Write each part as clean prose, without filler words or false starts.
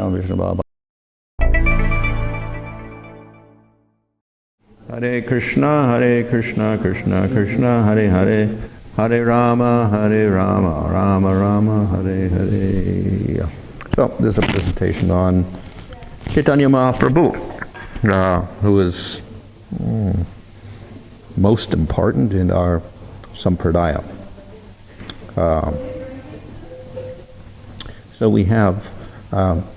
Hare Krishna, Krishna Krishna, Hare Hare, Hare Rama, Rama Rama, Hare Hare. So this is a presentation on Chaitanya Mahaprabhu, who is most important in our Sampradaya. So we have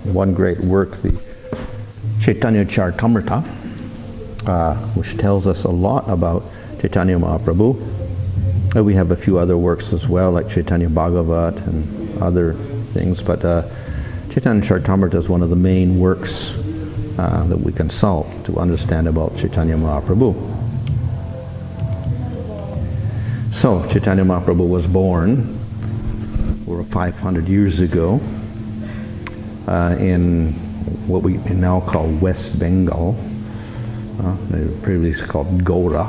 one great work, the Chaitanya Charitamrita, which tells us a lot about Chaitanya Mahaprabhu. We have a few other works as well, like Chaitanya Bhagavat and other things, but Chaitanya Charitamrita is one of the main works that we consult to understand about Chaitanya Mahaprabhu. So, Chaitanya Mahaprabhu was born over 500 years ago in what we now call West Bengal. Previously called Gaura,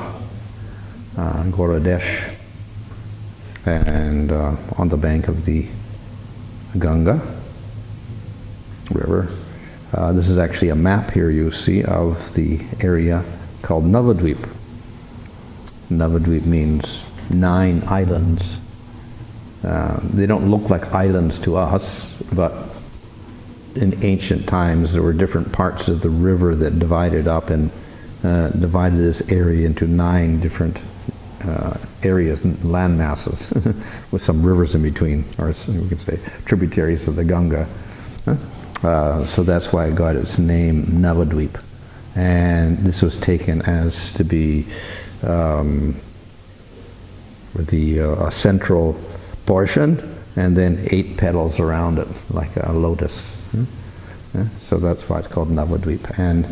Gauradesh, and on the bank of the Ganga River. This is actually a map here you see of the area called Navadvip. Navadvip means 9 islands. They don't look like islands to us, but in ancient times there were different parts of the river that divided up and divided this area into 9 different areas, land masses, with some rivers in between, or we could say tributaries of the Ganga. So that's why it got its name, Navadvip. And this was taken as to be the central portion, and then 8 petals around it, like a lotus. So that's why it's called Navadvip. And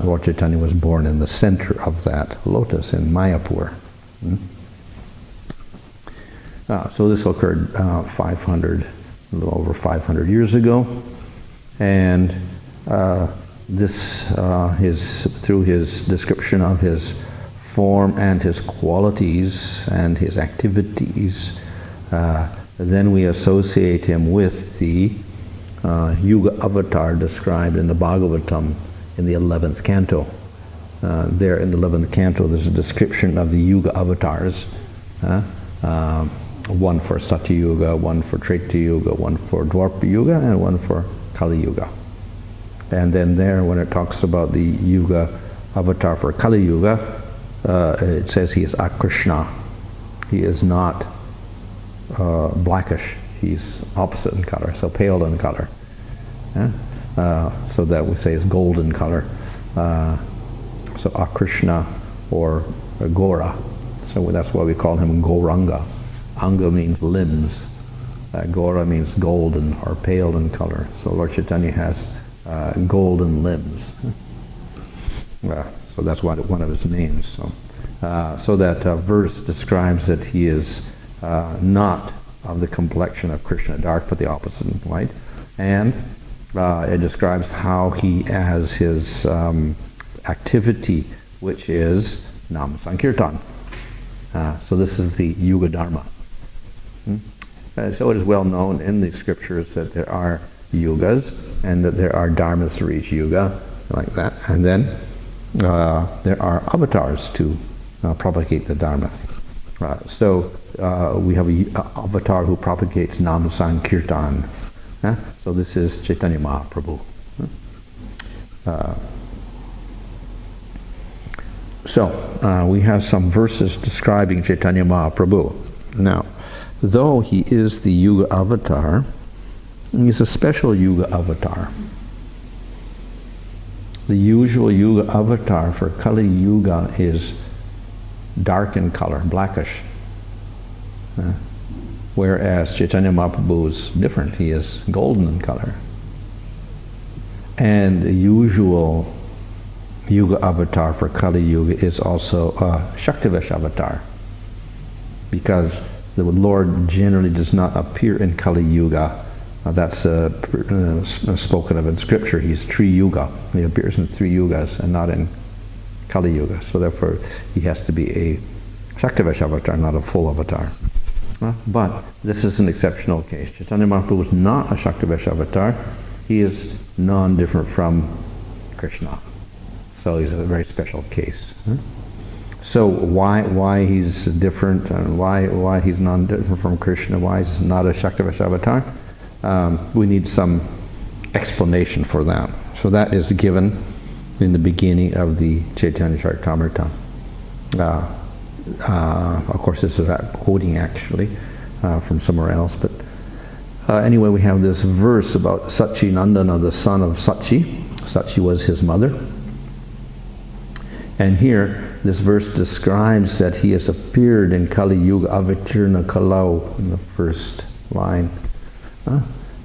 Lord Chaitanya was born in the center of that lotus in Mayapur. So this occurred 500, a little over 500 years ago, and this is through his description of his form and his qualities and his activities. Then we associate him with the Yuga avatar described in the Bhagavatam in the 11th canto. There in the 11th canto there's a description of the Yuga avatars. One for Satya Yuga, one for Treta Yuga, one for Dwapara Yuga, and one for Kali Yuga. And then there, when it talks about the Yuga avatar for Kali Yuga, it says he is Krishna. He is not blackish. He's opposite in color, so pale in color. So that we say is golden color. So Krishna or Gaura. So that's why we call him Gauranga. Anga means limbs. Gaura means golden or pale in color. So Lord Chaitanya has golden limbs. So that's one of his names. So that verse describes that he is not of the complexion of Krishna, dark, but the opposite in white. And it describes how he has his activity, which is Nam Sankirtan. So this is the Yuga Dharma. So it is well known in the scriptures that there are yugas and that there are dharmas for each yuga, like that. And then there are avatars to propagate the dharma. So we have an avatar who propagates Nam Sankirtan. So this is Chaitanya Mahaprabhu. So we have some verses describing Chaitanya Mahaprabhu. Now, though he is the Yuga avatar, he's a special Yuga avatar. The usual Yuga avatar for Kali Yuga is dark in color, blackish. Whereas Chaitanya Mahaprabhu is different. He is golden in color. And the usual Yuga avatar for Kali Yuga is also a Shaktivesh avatar, because the Lord generally does not appear in Kali Yuga. That's spoken of in scripture. He's Tri Yuga. He appears in 3 yugas and not in Kali Yuga. So therefore he has to be a Shaktivesh avatar, not a full avatar. But this is an exceptional case. Chaitanya Mahaprabhu was not a Shaktivesh avatar. he is non-different from Krishna. So he's a very special case. So why he's different, and why he's non-different from Krishna, why he's not a Shaktivash avatar? We need some explanation for that. So that is given in the beginning of the Chaitanya Charitamrita. Of course, this is quoting actually from somewhere else, but anyway, we have this verse about Sachi Nandana, the son of Sachi. Sachi was his mother. And here, this verse describes that he has appeared in Kali Yuga, Avitirna Kalau, in the first line.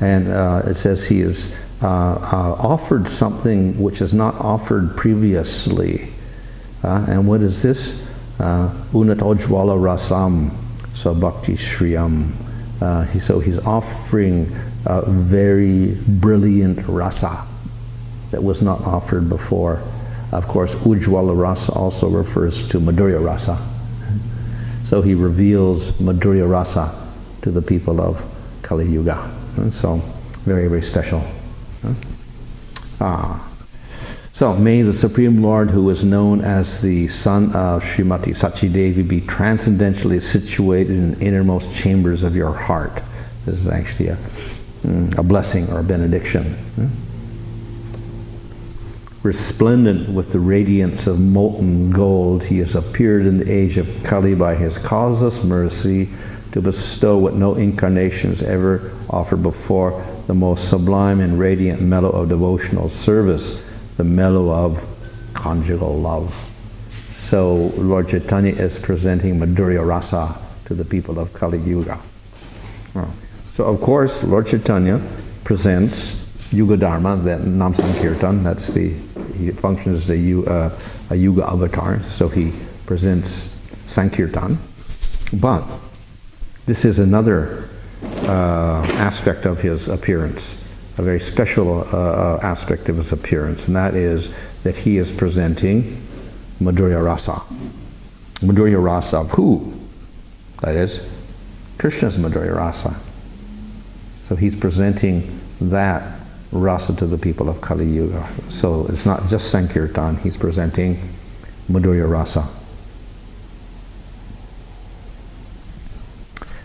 And it says he has offered something which is not offered previously. And what is this? Unat Ojwala Rasam, so Bhakti Shriyam. So he's offering a very brilliant rasa that was not offered before. Of course, Ujwala Rasa also refers to Madhurya Rasa. So he reveals Madhurya Rasa to the people of Kali Yuga. And so, very, very special. So, may the Supreme Lord, who is known as the son of Srimati Sachi Devi, be transcendently situated in the innermost chambers of your heart. This is actually a blessing or a benediction. Resplendent with the radiance of molten gold, he has appeared in the age of Kali by his causeless mercy to bestow what no incarnations ever offered before, the most sublime and radiant mellow of devotional service, the mellow of conjugal love. So Lord Chaitanya is presenting Madhurya Rasa to the people of Kali Yuga. So of course Lord Chaitanya presents Yuga Dharma, that Nam Sankirtan, he functions as a Yuga avatar, so he presents Sankirtan. But this is another aspect of his appearance, a very special aspect of his appearance, and that is that he is presenting Madhurya Rasa. Madhurya Rasa of who? That is, Krishna's Madhurya Rasa. So he's presenting that rasa to the people of Kali Yuga. So it's not just Sankirtan, he's presenting Madhurya Rasa.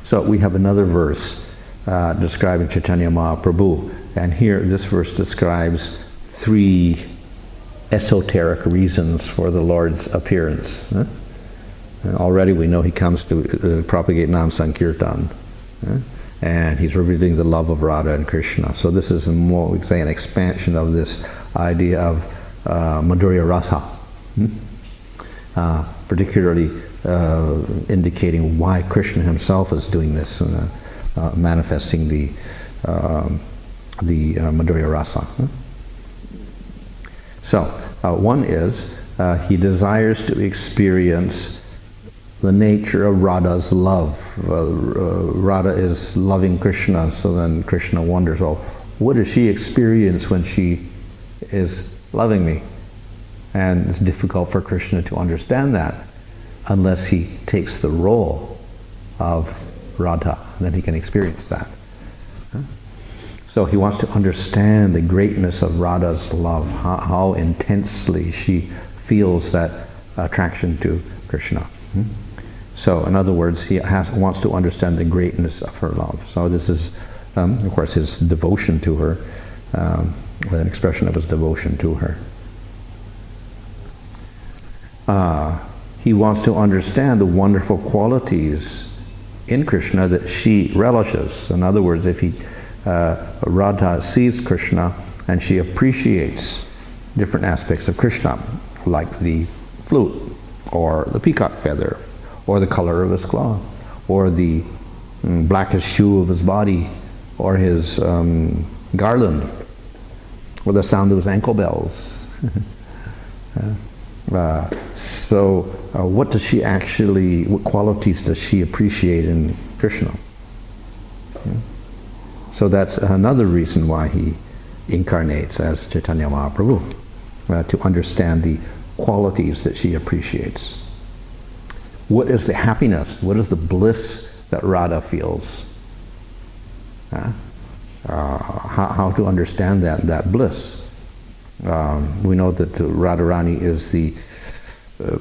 So we have another verse describing Chaitanya Mahaprabhu, and here this verse describes 3 esoteric reasons for the Lord's appearance. And already we know he comes to propagate Nam Sankirtan. And he's revealing the love of Radha and Krishna. So this is more, we say, an expansion of this idea of Madhurya Rasa, particularly indicating why Krishna himself is doing this, manifesting the Madhurya Rasa. So one is he desires to experience the nature of Radha's love. Radha is loving Krishna, so then Krishna wonders, oh, what does she experience when she is loving me? And it's difficult for Krishna to understand that unless he takes the role of Radha, then he can experience that. So he wants to understand the greatness of Radha's love, how intensely she feels that attraction to Krishna. So, in other words, he wants to understand the greatness of her love. So this is, of course, his devotion to her, an expression of his devotion to her. He wants to understand the wonderful qualities in Krishna that she relishes. In other words, if Radha sees Krishna and she appreciates different aspects of Krishna, like the flute, or the peacock feather, or the color of his cloth, or the blackest shoe of his body, or his garland, or the sound of his ankle bells. What does she actually, what qualities does she appreciate in Krishna? So that's another reason why he incarnates as Chaitanya Mahaprabhu, to understand the qualities that she appreciates. What is the happiness, what is the bliss that Radha feels? how to understand that bliss. We know that Radharani is the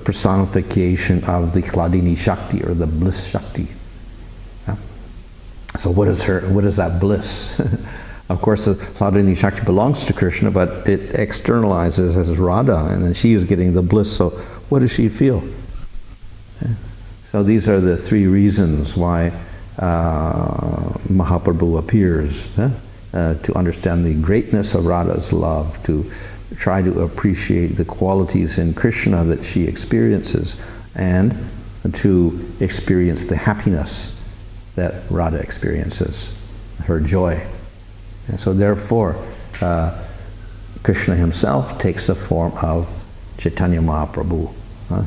personification of the Hladini Shakti, or the bliss Shakti. Yeah? So what is that bliss? Of course, the Hladini Shakti belongs to Krishna, but it externalizes as Radha, and then she is getting the bliss. So what does she feel? Yeah. So these are the three reasons why Mahaprabhu appears, to understand the greatness of Radha's love, to try to appreciate the qualities in Krishna that she experiences, and to experience the happiness that Radha experiences, her joy. And so therefore, Krishna himself takes the form of Chaitanya Mahaprabhu.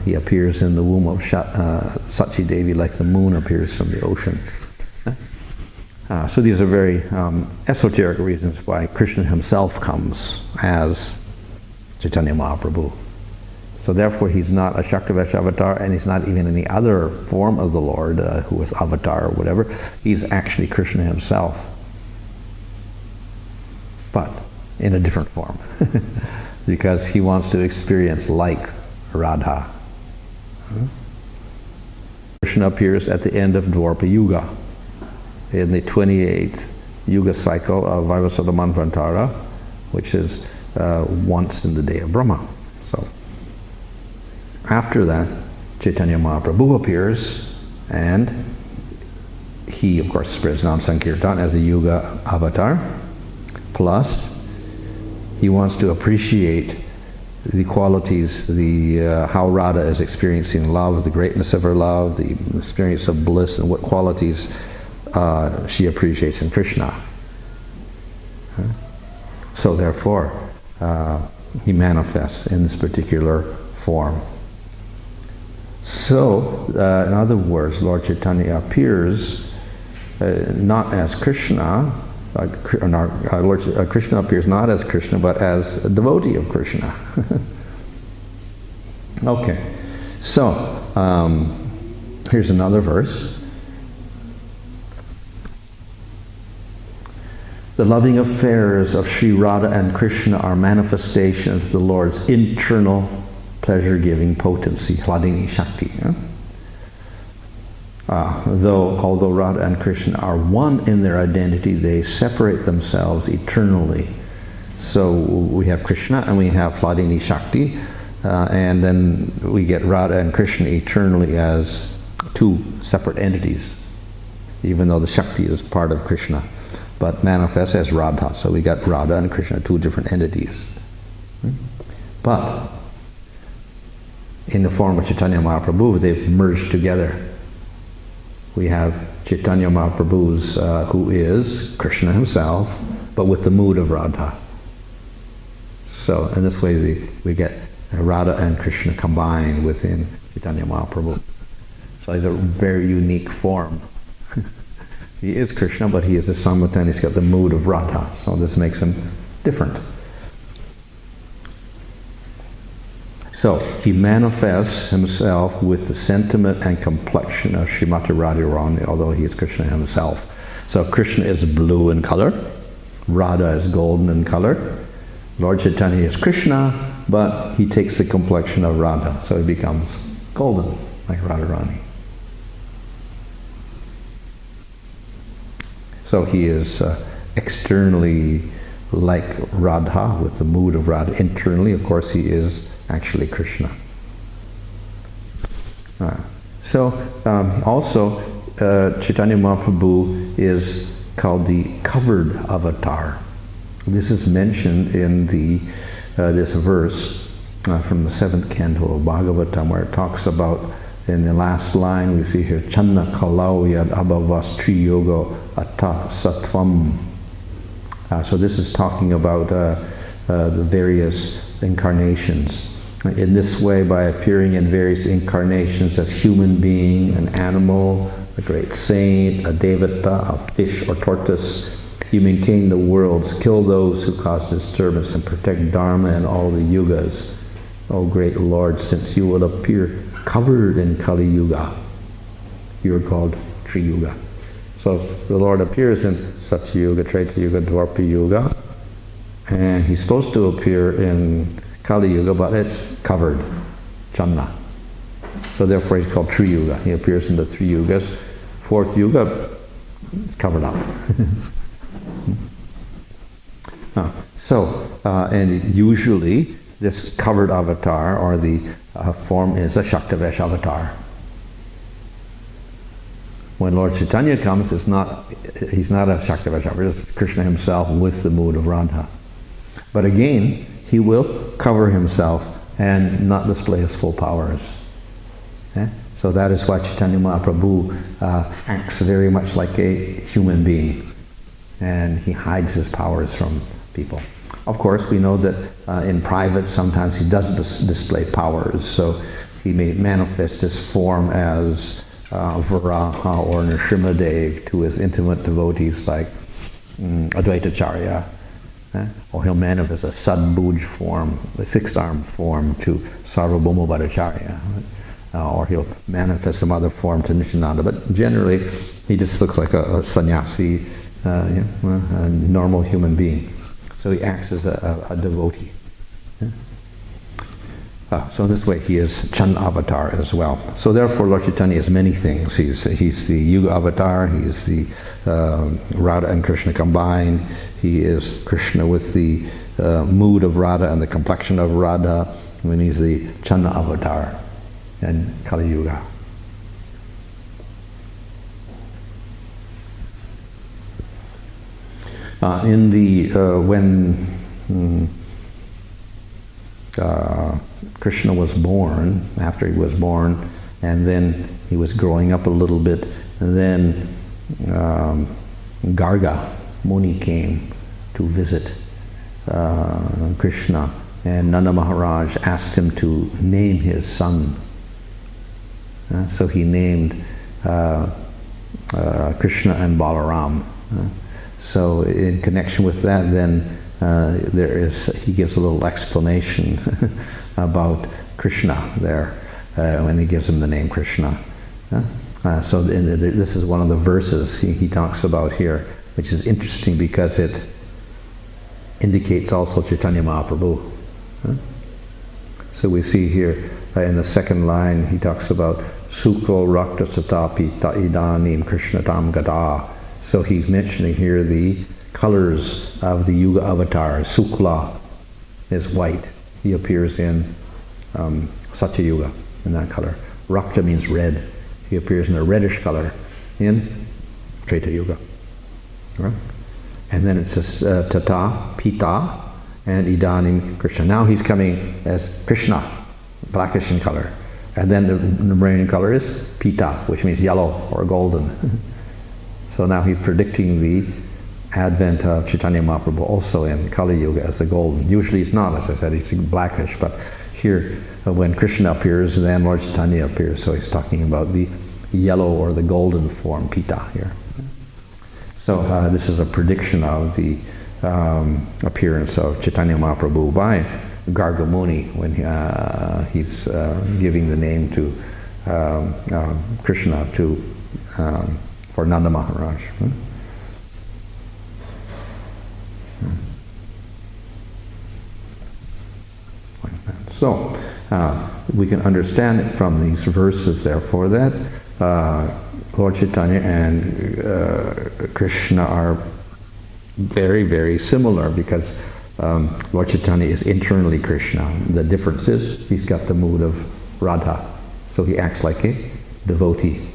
He appears in the womb of Sachi Devi like the moon appears from the ocean. So these are very esoteric reasons why Krishna himself comes as Chaitanya Mahaprabhu. So therefore he's not a Shaktavesh avatar, and he's not even any other form of the Lord who was avatar or whatever. He's actually Krishna himself, but in a different form. Because he wants to experience like Radha. Krishna appears at the end of Dwapara Yuga, in the 28th Yuga cycle of Vaivasata Manvantara, which is once in the day of Brahma. So after that, Chaitanya Mahaprabhu appears, and he of course spreads Nam Sankirtan as a Yuga avatar, plus he wants to appreciate the qualities, how Radha is experiencing love, the greatness of her love, the experience of bliss, and what qualities she appreciates in Krishna. So therefore, he manifests in this particular form. So, in other words, Lord Chaitanya appears not as Krishna. Krishna appears not as Krishna, but as a devotee of Krishna. Okay, so here's another verse. The loving affairs of Sri Radha and Krishna are manifestations of the Lord's internal pleasure-giving potency, Hladini Shakti. Although Radha and Krishna are one in their identity, they separate themselves eternally. So we have Krishna and we have Hladini Shakti, and then we get Radha and Krishna eternally as two separate entities, even though the Shakti is part of Krishna, but manifests as Radha. So we got Radha and Krishna, two different entities. But in the form of Chaitanya Mahaprabhu, they've merged together. We have Chaitanya Mahaprabhu's, who is Krishna himself, but with the mood of Radha. So in this way we get Radha and Krishna combined within Chaitanya Mahaprabhu. So he's a very unique form. He is Krishna, but he is simultaneously got the mood of Radha. So this makes him different. So he manifests himself with the sentiment and complexion of Srimati Radharani, although he is Krishna himself. So Krishna is blue in color, Radha is golden in color. Lord Chaitanya is Krishna, but he takes the complexion of Radha, so he becomes golden, like Radharani. So he is externally like Radha, with the mood of Radha. Internally, of course, he is actually Krishna. Also, Chaitanya Mahaprabhu is called the covered avatar. This is mentioned in this verse from the 7th canto of Bhagavatam, where it talks about, in the last line we see here, Channa kalau yad abhavas tri yoga atta sattvam. So this is talking about the various incarnations. In this way, by appearing in various incarnations as human being, an animal, a great saint, a devata, a fish or tortoise, you maintain the worlds, kill those who cause disturbance, and protect Dharma and all the yugas. O great Lord, since you will appear covered in Kali Yuga, you are called Tri Yuga. So the Lord appears in Satya Yuga, Treta Yuga, Dwapara Yuga, and he's supposed to appear in Kali Yuga, but it's covered, Channa. So therefore he's called Tri Yuga. He appears in the 3 yugas. 4th Yuga, it's covered up. And usually this covered avatar, or the form, is a Shaktavesh avatar. When Lord Chaitanya comes, he's not a Shaktavesh avatar, it's Krishna himself with the mood of Radha. But again, he will cover himself and not display his full powers. So that is why Chaitanya Mahaprabhu acts very much like a human being, and he hides his powers from people. Of course, we know that in private sometimes he doesn't display powers, so he may manifest his form as Varaha or Nrsimhadev to his intimate devotees like Advaitacharya, or he'll manifest a Sadbhuj form, a 6-armed form to Sarvabhauma Bhattacharya, or he'll manifest some other form to Nityananda, but generally he just looks like a sannyasi, a normal human being. So he acts as a devotee. So this way he is Chan avatar as well. So therefore Lord Chaitanya is many things. He's the Yuga avatar, he is the Radha and Krishna combined, he is Krishna with the mood of Radha and the complexion of Radha, and then he's the Channa avatar in Kali Yuga. When Krishna was born, after he was born, and then he was growing up a little bit, and then Garga Muni came to visit Krishna, and Nanda Maharaj asked him to name his son. So he named Krishna and Balaram. So in connection with that, then he gives a little explanation about Krishna there when he gives him the name Krishna. So this is one of the verses he talks about here, which is interesting because it indicates also Chaitanya Mahaprabhu. So we see here in the second line he talks about Sukho Rakta Satapi Ta Idanim Krishna Tam Gada. So he's mentioning here the colors of the Yuga avatars. Sukla is white. He appears in Satya Yuga in that color. Rakta means red. He appears in a reddish color in Treta Yuga. Right? And then it says Tata, Pita, and Idanim Krishna. Now he's coming as Krishna, blackish in color. And then the remaining color is Pita, which means yellow or golden. So now he's predicting the advent of Chaitanya Mahaprabhu also in Kali Yuga as the golden. Usually he's not, as I said, he's blackish, but here when Krishna appears, then Lord Chaitanya appears, so he's talking about the yellow or the golden form, Pita here. So this is a prediction of the appearance of Chaitanya Mahaprabhu by Garga Muni when he's giving the name to Krishna for Nanda Maharaj. So we can understand it from these verses, therefore, that Lord Chaitanya and Krishna are very, very similar because Lord Chaitanya is internally Krishna. The difference is he's got the mood of Radha, so he acts like a devotee.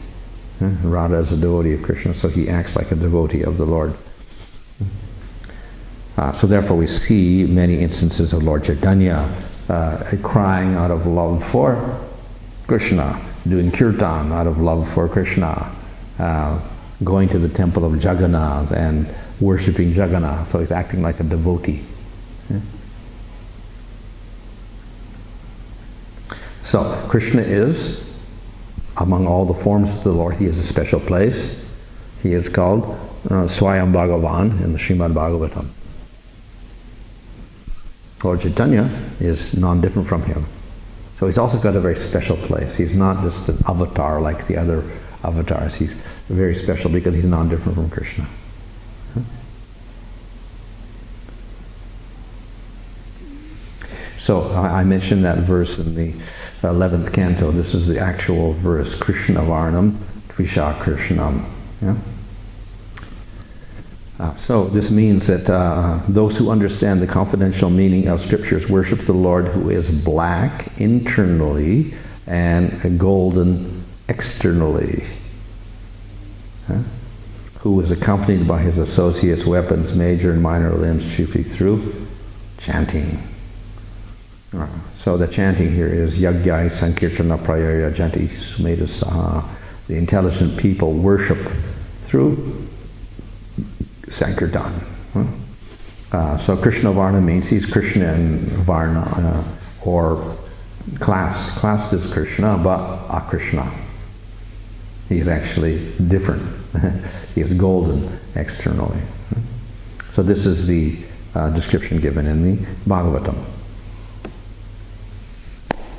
Radha is a devotee of Krishna, so he acts like a devotee of the Lord. So therefore we see many instances of Lord Chaitanya crying out of love for Krishna, doing kirtan out of love for Krishna, going to the temple of Jagannath and worshipping Jagannath, so he's acting like a devotee. So Krishna is, among all the forms of the Lord, he has a special place. He is called Swayam Bhagavan in the Srimad Bhagavatam. Lord Chaitanya is non-different from him. So he's also got a very special place. He's not just an avatar like the other avatars. He's very special because he's non-different from Krishna. So I mentioned that verse in the 11th canto. This is the actual verse, Krishna Varnam Tvisha Krishnam. Yeah? So this means that those who understand the confidential meaning of scriptures worship the Lord who is black internally and golden externally, who is accompanied by his associates, weapons, major and minor limbs, chiefly through chanting. So the chanting here is Yagyai Sankirtana Prayaya Janti Sumeda Saha. The intelligent people worship through Sankirtan. So Krishna Varna means he's Krishna in Varna, or classed. Classed is Krishna, but Akrishna. He's actually different. He is golden externally. So this is the description given in the Bhagavatam.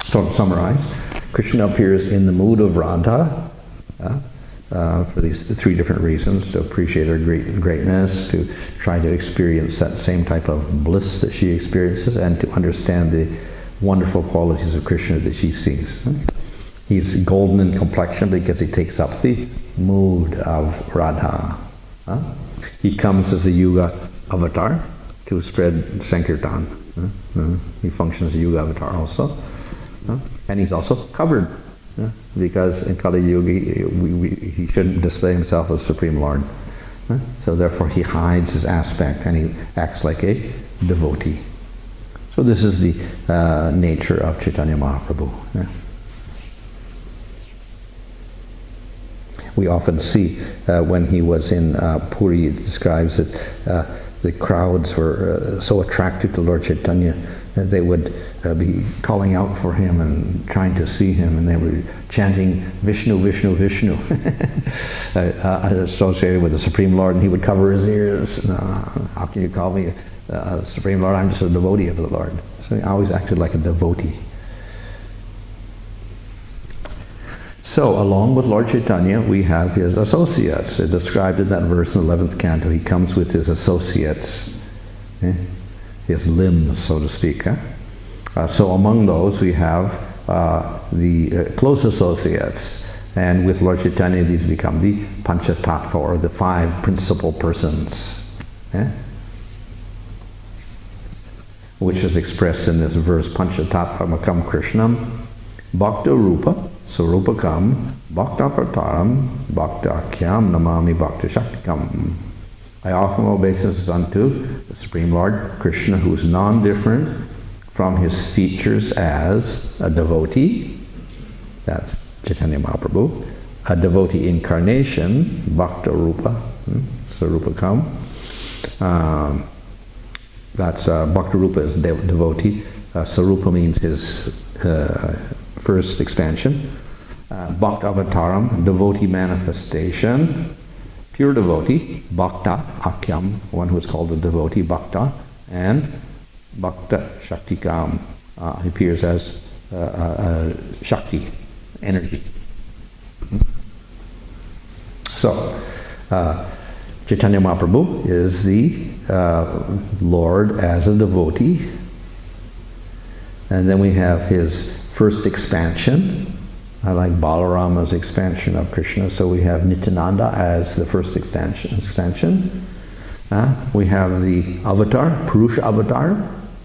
So to summarize, Krishna appears in the mood of Radha for these three different reasons: to appreciate her greatness, to try to experience that same type of bliss that she experiences, and to understand the wonderful qualities of Krishna that she sees. He's golden in complexion because he takes up the mood of Radha. He comes as a Yuga avatar to spread Sankirtan. He functions as a Yuga avatar also. And he's also covered, because in Kali Yuga he shouldn't display himself as Supreme Lord. So therefore he hides his aspect and he acts like a devotee. So this is the nature of Chaitanya Mahaprabhu. We often see when he was in Puri, it describes that the crowds were so attracted to Lord Chaitanya that they would be calling out for him and trying to see him, and they were chanting Vishnu, Vishnu, Vishnu, associated with the Supreme Lord, and he would cover his ears. How can you call me Supreme Lord? I'm just a devotee of the Lord. So he always acted like a devotee. So, along with Lord Chaitanya, we have his associates. It's described in that verse in the 11th canto. He comes with his associates, his limbs, so to speak. So among those we have the close associates. And with Lord Chaitanya, these become the Pancha Tattva, or the five principal persons, which is expressed in this verse, Pancha Tattva Makam Krishnam, Bhakta Rupa, Sarupakam, Bhakta Prataram, Bhakta Kyam Namami Bhakta Shaktikam. I offer my obeisances unto the Supreme Lord Krishna, who is non-different from his features as a devotee. That's Chaitanya Mahaprabhu. A devotee incarnation, Bhakta Rupa, Sarupakam. That's Bhakta Rupa is devotee. Sarupa means his first expansion. Bhakta Avataram, devotee manifestation. Pure devotee, Bhakta Akyam, one who is called a devotee, Bhakta. And Bhakta Shaktikam, he appears as Shakti, energy. So, Chaitanya Mahaprabhu is the Lord as a devotee. And then we have his first expansion, like Balarama's expansion of Krishna. So we have Nityananda as the first expansion. We have the avatar, Purusha avatar,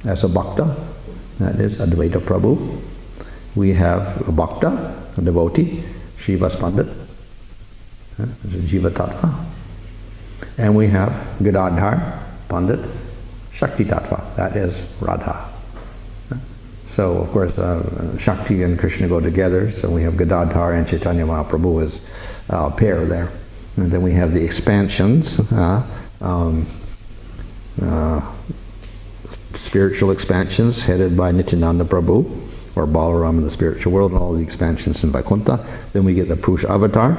as a Bhakta, that is Advaita Prabhu. We have a Bhakta, a devotee, Shiva Pandit, Jiva Tattva. And we have Gadadhar Pandit, Shakti Tattva, that is Radha. So, of course, Shakti and Krishna go together, so we have Gadadhar and Chaitanya Mahaprabhu as a pair there. And then we have the expansions, spiritual expansions headed by Nityananda Prabhu, or Balaram in the spiritual world, and all the expansions in Vaikuntha. Then we get the Purusha Avatar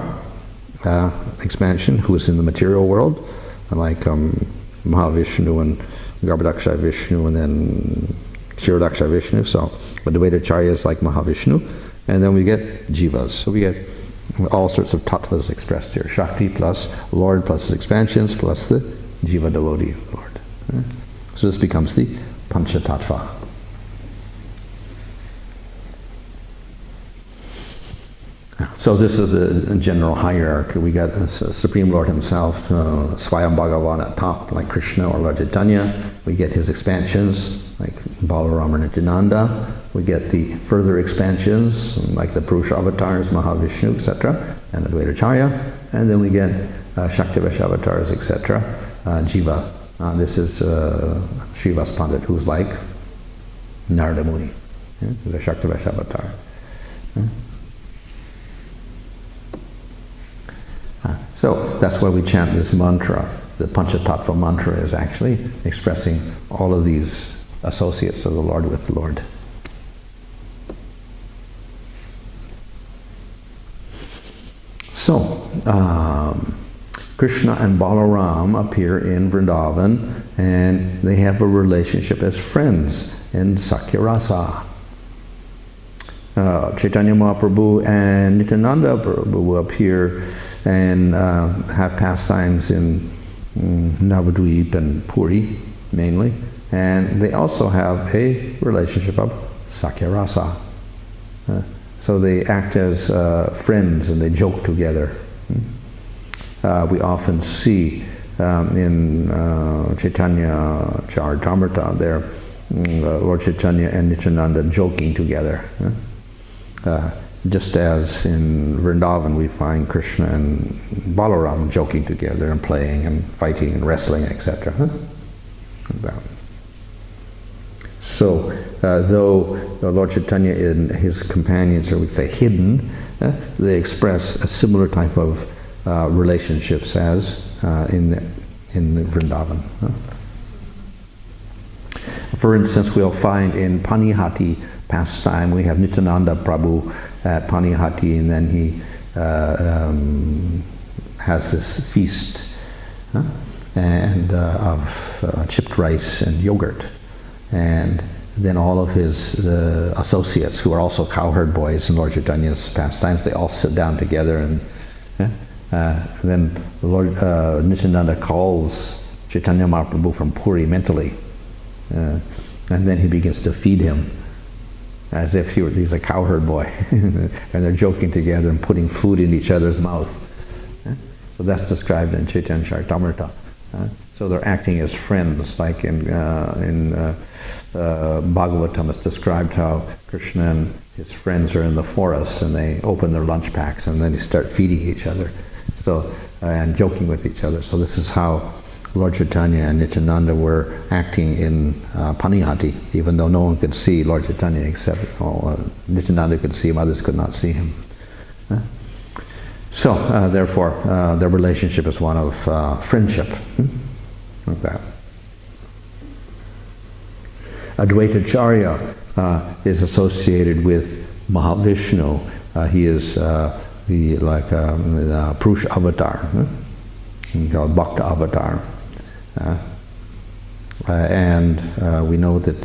expansion, who is in the material world, like Mahavishnu and Garbhadaksha Vishnu, and then Kshirodaksha Vishnu. So, but the Vedacharya is like Mahavishnu. And then we get Jivas. So we get All sorts of tattvas expressed here. Shakti plus Lord plus his expansions plus the jiva devotee of the Lord. So this becomes the Pancha Tattva. So this is the general hierarchy. We got the Supreme Lord himself, Swayam Bhagavan at top, like Krishna or Lord Chaitanya. We get his expansions, like Balarama and Nityananda. We get the further expansions, like the Purusha avatars, Mahavishnu, etc., and Advaitacharya. And then we get Shaktivesh avatars, etc., Jiva. This is Srivas Pandit, who's like Narada Muni, who's a Shaktivesh avatar. So that's why we chant this mantra. The Panchatattva mantra is actually expressing all of these associates of the Lord with the Lord. So, Krishna and Balaram appear in Vrindavan, and they have a relationship as friends in Sakyarasa. Chaitanya Mahaprabhu and Nityananda Prabhu appear and have pastimes in Navadvip and Puri, mainly. And they also have a relationship of Sakyarasa. So they act as friends and they joke together. We often see in Chaitanya Charitamrita there, Lord Chaitanya and Nityananda joking together. Just as in Vrindavan we find Krishna and Balaram joking together and playing and fighting and wrestling, etc. So, though Lord Chaitanya and his companions are, we say, hidden, they express a similar type of relationships as in Vrindavan. For instance, we'll find in Panihati pastime, we have Nityananda Prabhu at Panihati, and then he has this feast and of chipped rice and yogurt. And then all of his associates, who are also cowherd boys in Lord Chaitanya's pastimes, they all sit down together, and then Lord Nityananda calls Chaitanya Mahaprabhu from Puri mentally, and then he begins to feed him as if he's a cowherd boy, and they're joking together and putting food in each other's mouth. So that's described in Chaitanya Charitamrita. So they're acting as friends, like in Bhagavatam it's described how Krishna and his friends are in the forest and they open their lunch packs and then they start feeding each other, so and joking with each other. So this is how Lord Chaitanya and Nityananda were acting in Panihati, even though no one could see Lord Chaitanya except Nityananda could see him, others could not see him. So therefore their relationship is one of friendship. Like that. Advaitacharya is associated with Mahavishnu. He is the Purusha avatar, called Bhakta avatar. And we know that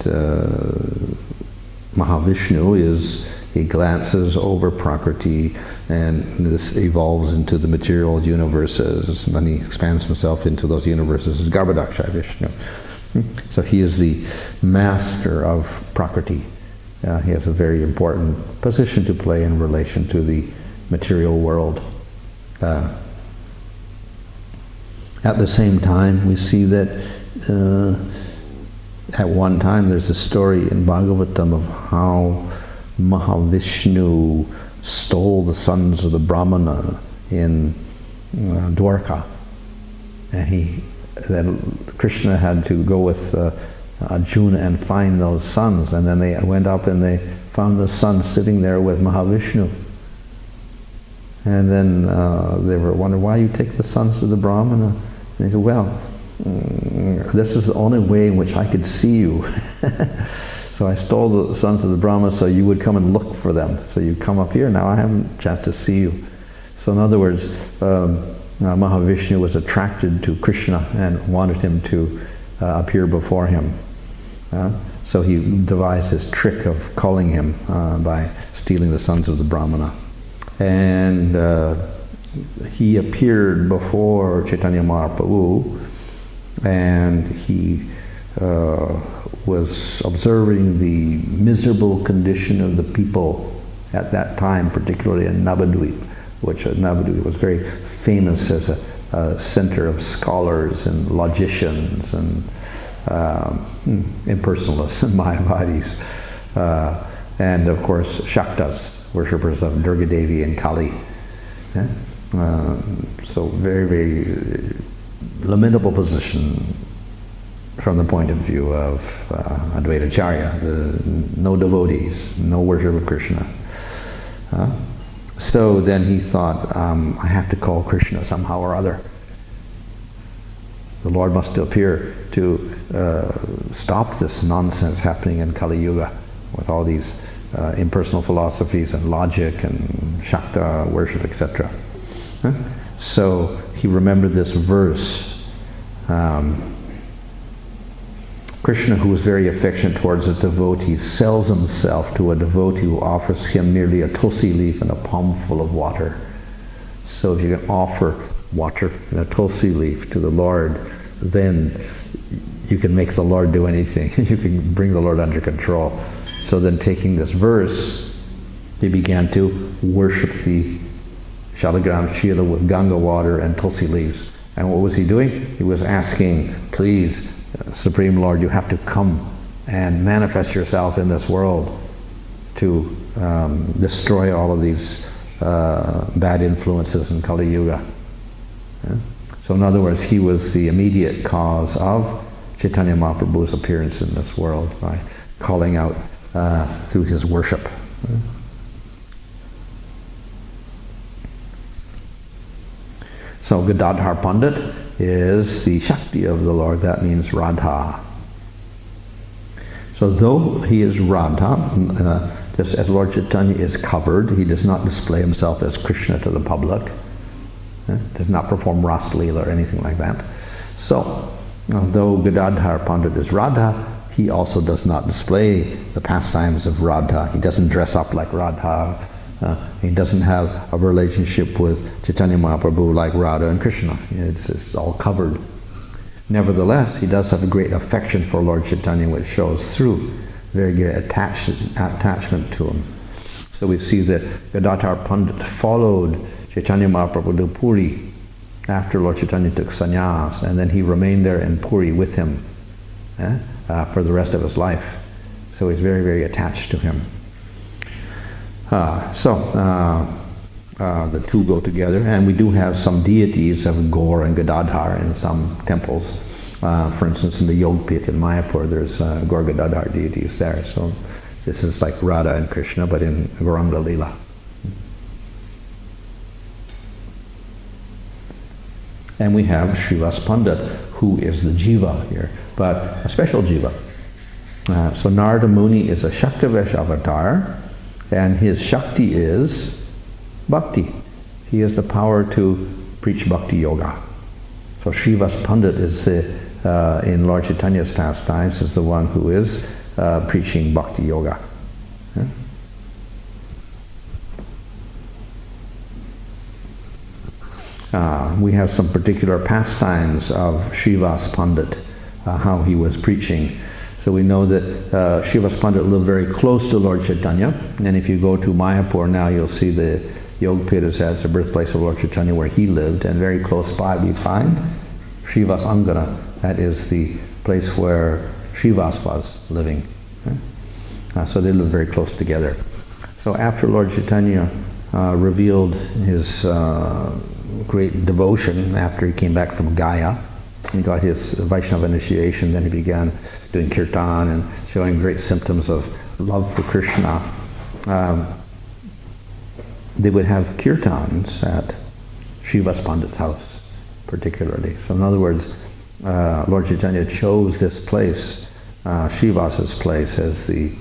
Mahavishnu he glances over Prakriti, and this evolves into the material universes, and then he expands himself into those universes as Garbhodakshaya Vishnu. So he is the master of Prakriti. He has a very important position to play in relation to the material world. At the same time, we see that at one time there's a story in Bhagavatam of how Mahavishnu stole the sons of the Brahmana in Dwarka, and then Krishna had to go with Arjuna and find those sons, and then they went up and they found the sons sitting there with Mahavishnu, and then they were wondering, why you take the sons of the Brahmana? And he said, well, this is the only way in which I could see you. So I stole the sons of the Brahma so you would come and look for them. So you come up here, now I haven't a chance to see you. So in other words, Mahavishnu was attracted to Krishna and wanted him to appear before him. So he devised this trick of calling him by stealing the sons of the Brahmana. and he appeared before Chaitanya Mahaprabhu, and he was observing the miserable condition of the people at that time, particularly in Navadvip, which Navadvip was very famous as a center of scholars and logicians and impersonalists and Mayavadis, and of course Shaktas, worshippers of Durga Devi and Kali. So very, very lamentable position from the point of view of Advaita Acharya. No devotees, no worship of Krishna. So then he thought, I have to call Krishna somehow or other. The Lord must appear to stop this nonsense happening in Kali Yuga with all these impersonal philosophies and logic and Shakta worship, etc. So he remembered this verse. Krishna, who is very affectionate towards his devotees, sells himself to a devotee who offers him merely a tulsi leaf and a palmful of water. So if you can offer water and a tulsi leaf to the Lord, then you can make the Lord do anything. You can bring the Lord under control. So then, taking this verse, he began to worship the Shalagram Shila with Ganga water and tulsi leaves. And what was he doing? He was asking, please, Supreme Lord, you have to come and manifest yourself in this world to destroy all of these bad influences in Kali Yuga. So in other words, he was the immediate cause of Chaitanya Mahaprabhu's appearance in this world by calling out through his worship. So Gadadhar Pandit is the Shakti of the Lord. That means Radha. So though he is Radha, just as Lord Chaitanya is covered, he does not display himself as Krishna to the public. Does not perform Ras Leela or anything like that. So, though Gadadhar Pandit is Radha, he also does not display the pastimes of Radha. He doesn't dress up like Radha. He doesn't have a relationship with Chaitanya Mahaprabhu like Radha and Krishna. It's all covered. Nevertheless, he does have a great affection for Lord Chaitanya, which shows through very great attachment to him. So we see that Gadadhar Pandit followed Chaitanya Mahaprabhu to Puri after Lord Chaitanya took sannyas, and then he remained there in Puri with him for the rest of his life. So he's very, very attached to him. The two go together, and we do have some deities of Gaura and Gadadhar in some temples. For instance, in the Yog Pit in Mayapur, there's Gaura Gadadhar deities there. So this is like Radha and Krishna, but in Gauranga Leela. And we have Srivas Pandit, who is the Jiva here, but a special Jiva. So Narada Muni is a Shaktavesh avatar, and his Shakti is Bhakti. He has the power to preach Bhakti Yoga. So Srivas Pandit is in Lord Chaitanya's pastimes, is the one who is preaching Bhakti Yoga. We have some particular pastimes of Srivas Pandit, how he was preaching. So we know that Srivas Pandit lived very close to Lord Chaitanya, and if you go to Mayapur now, you'll see the Yog Pit is the birthplace of Lord Chaitanya where he lived, and very close by we find Srivas Angana. That is the place where Srivas was living. So they lived very close together. So after Lord Chaitanya revealed his great devotion after he came back from Gaya, he got his Vaishnava initiation, then he began doing kirtan and showing great symptoms of love for Krishna. They would have kirtans at Srivas Pandit's house, particularly. So in other words, Lord Chaitanya chose this place, Srivas's place, as the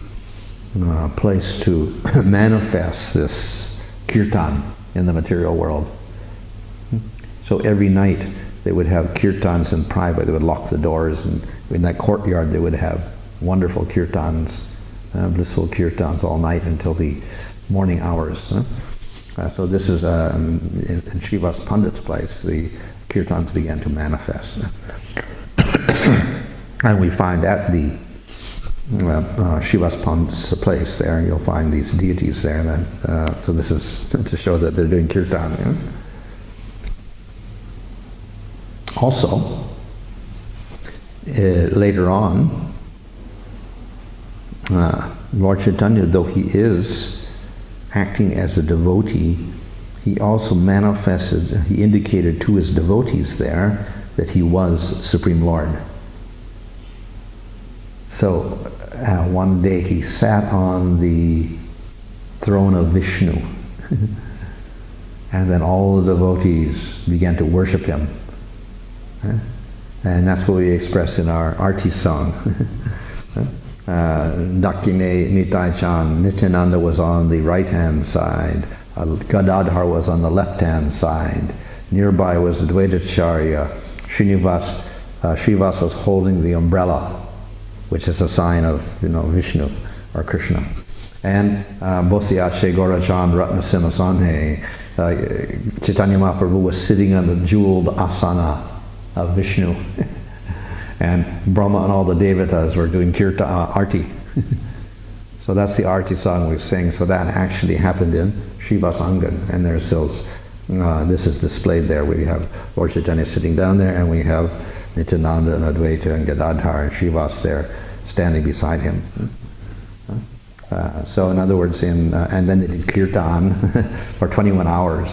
place to manifest this kirtan in the material world. So every night they would have kirtans in private. They would lock the doors, and in that courtyard they would have wonderful kirtans, blissful kirtans all night until the morning hours. So this is in Srivas Pandit's place, the kirtans began to manifest. And we find at the Srivas Pandit's place there, you'll find these deities there. That, so this is to show that they're doing kirtan. You know? Also, later on, Lord Chaitanya, though he is acting as a devotee, he also manifested, he indicated to his devotees there that he was Supreme Lord. So one day he sat on the throne of Vishnu and then all the devotees began to worship him. And that's what we express in our arti song. Dakine Nitai Chan, Nityananda was on the right hand side, Gadadhar was on the left hand side, nearby was Dvaitacharya, Srivas was holding the umbrella, which is a sign of Vishnu or Krishna. And Bosyache Gaurajan Ratnasena Sanhe, Chaitanya Mahaprabhu was sitting on the jeweled asana of Vishnu. And Brahma and all the devatas were doing kirtan arti. So that's the arti song we sing. So that actually happened in Srivas Angan, and there's those. This is displayed there. We have Lord Chaitanya sitting down there, and we have Nityananda and Advaita and Gadadhar and Srivas there standing beside him. So in other words, and then they did kirtan for 21 hours.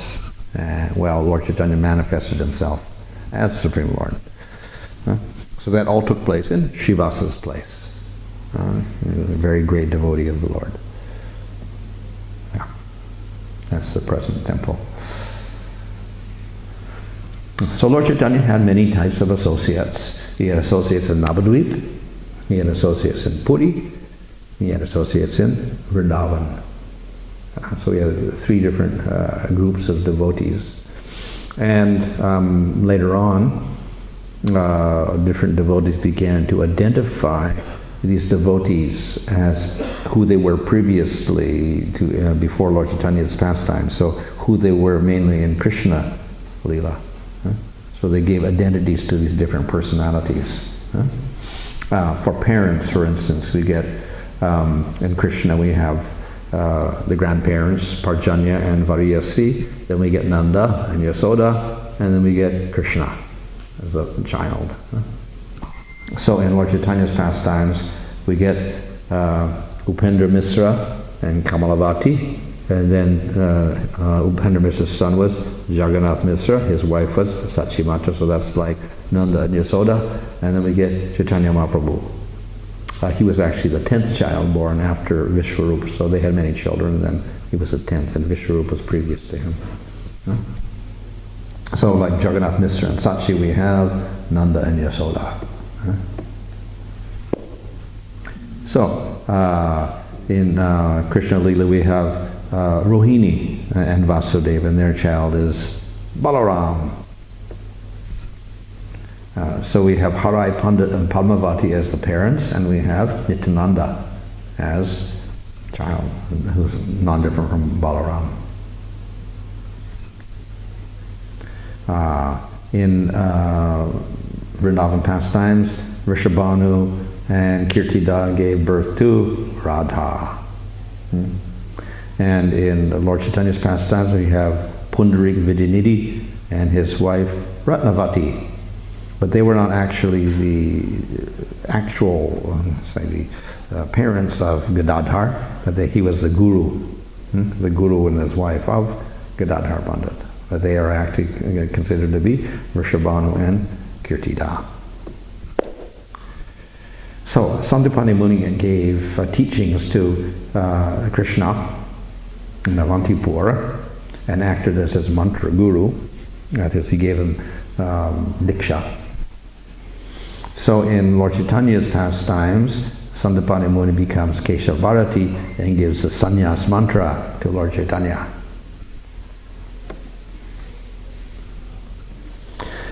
Well, Lord Chaitanya manifested himself as Supreme Lord. So that all took place in Srivasa's place. He was a very great devotee of the Lord. Yeah. That's the present temple. So Lord Chaitanya had many types of associates. He had associates in Navadvip, he had associates in Puri, he had associates in Vrindavan. So we had 3 different groups of devotees. And later on, different devotees began to identify these devotees as who they were previously to before Lord Chaitanya's pastime. So who they were mainly in Krishna Leela. So they gave identities to these different personalities. For parents, for instance, we get in Krishna we have the grandparents, Parjanya and Variyasi. Then we get Nanda and Yasoda, and then we get Krishna as a child. So in Lord Chaitanya's pastimes, we get Upendra Misra and Kamalavati, and then Upendra Misra's son was Jagannath Misra, his wife was Sachimatra, so that's like Nanda and Yasoda, and then we get Chaitanya Mahaprabhu. He was actually the 10th child born after Vishwarup, so they had many children, and then he was the 10th, and Vishwarup was previous to him. So like Jagannath Misra and Sachi, we have Nanda and Yasoda. So in Krishna Leela we have Rohini and Vasudeva, and their child is Balaram. So we have Harai Pandit and Padmavati as the parents, and we have Nityananda as child, who's non-different from Balaram. In Vrindavan pastimes, Rishabhanu and Kirtida gave birth to Radha. And in Lord Chaitanya's pastimes, we have Pundarik Vidyanidhi and his wife Ratnavati. But they were not actually the actual, say, the parents of Gadadhar, but he was the guru and his wife of Gadadhar Pandit. But they are actually considered to be Rishabhanu and Kirtida. So Sandipani Muni gave teachings to Krishna in Avantipura and acted as his mantra guru. That is, he gave him diksha. So in Lord Chaitanya's pastimes, Sandipani Muni becomes Keshavarati and gives the sannyas mantra to Lord Chaitanya.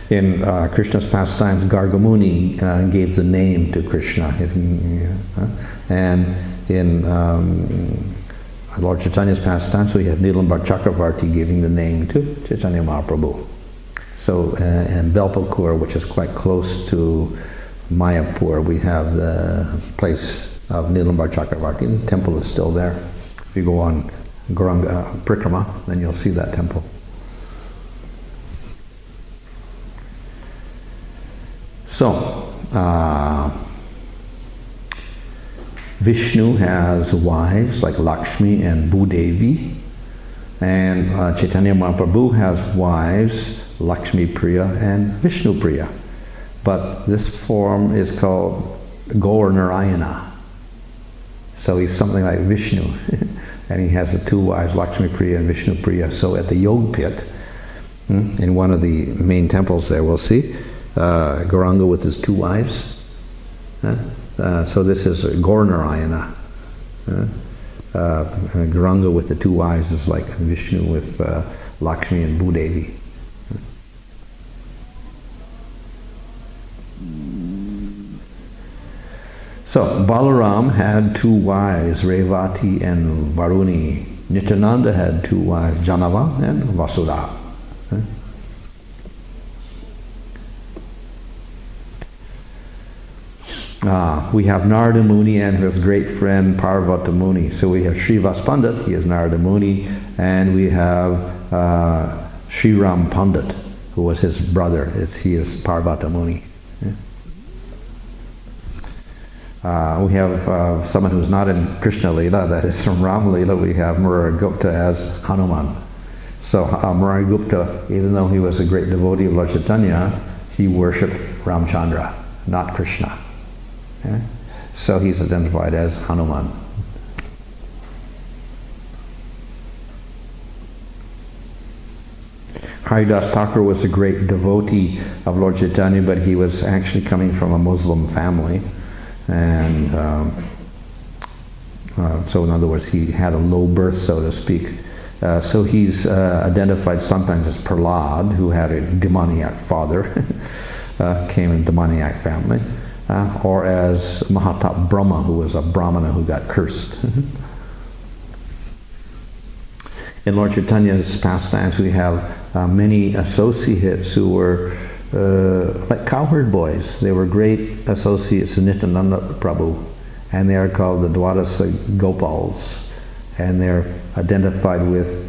In Krishna's pastimes, Gargamuni gave the name to Krishna. And in Lord Chaitanya's pastime, so we have Nilambar Chakravarti giving the name to Chaitanya Mahaprabhu. So in Belpakur, which is quite close to Mayapur, we have the place of Nilambar Chakravarti. The temple is still there. If you go on Gauranga Prikrama, then you'll see that temple. So, Vishnu has wives like Lakshmi and Bhudevi, and Chaitanya Mahaprabhu has wives Lakshmi Priya and Vishnu Priya. But this form is called Gaura Narayana. So he's something like Vishnu, and he has the two wives, Lakshmi Priya and Vishnu Priya. So at the Yog Pit, in one of the main temples there, we'll see Gauranga with his two wives. So this is Gaura Narayana. Gauranga with the two wives is like Vishnu with Lakshmi and Bhudevi. So Balaram had two wives, Revati and Varuni. Nityananda had two wives, Janava and Vasudha. We have Narada Muni and his great friend Parvata Muni. So we have Srivas Pandit, he is Narada Muni, and we have Sri Ram Pandit, who was his brother. He is Parvata Muni. We have someone who's not in Krishna Leela, that is from Ram Leela. We have Murari Gupta as Hanuman. So Murari Gupta, even though he was a great devotee of Lord Chaitanya, he worshipped Ramchandra, not Krishna. So he's identified as Hanuman. Haridas Thakur was a great devotee of Lord Chaitanya, but he was actually coming from a Muslim family. And so in other words, he had a low birth, so to speak. So he's identified sometimes as Prahlad, who had a demoniac father, came in a demoniac family, or as Mahatap Brahma, who was a Brahmana who got cursed. In Lord Chaitanya's pastimes, we have many associates who were like cowherd boys. They were great associates of Nityananda Prabhu, and they are called the Dwadasa Gopals, and they're identified with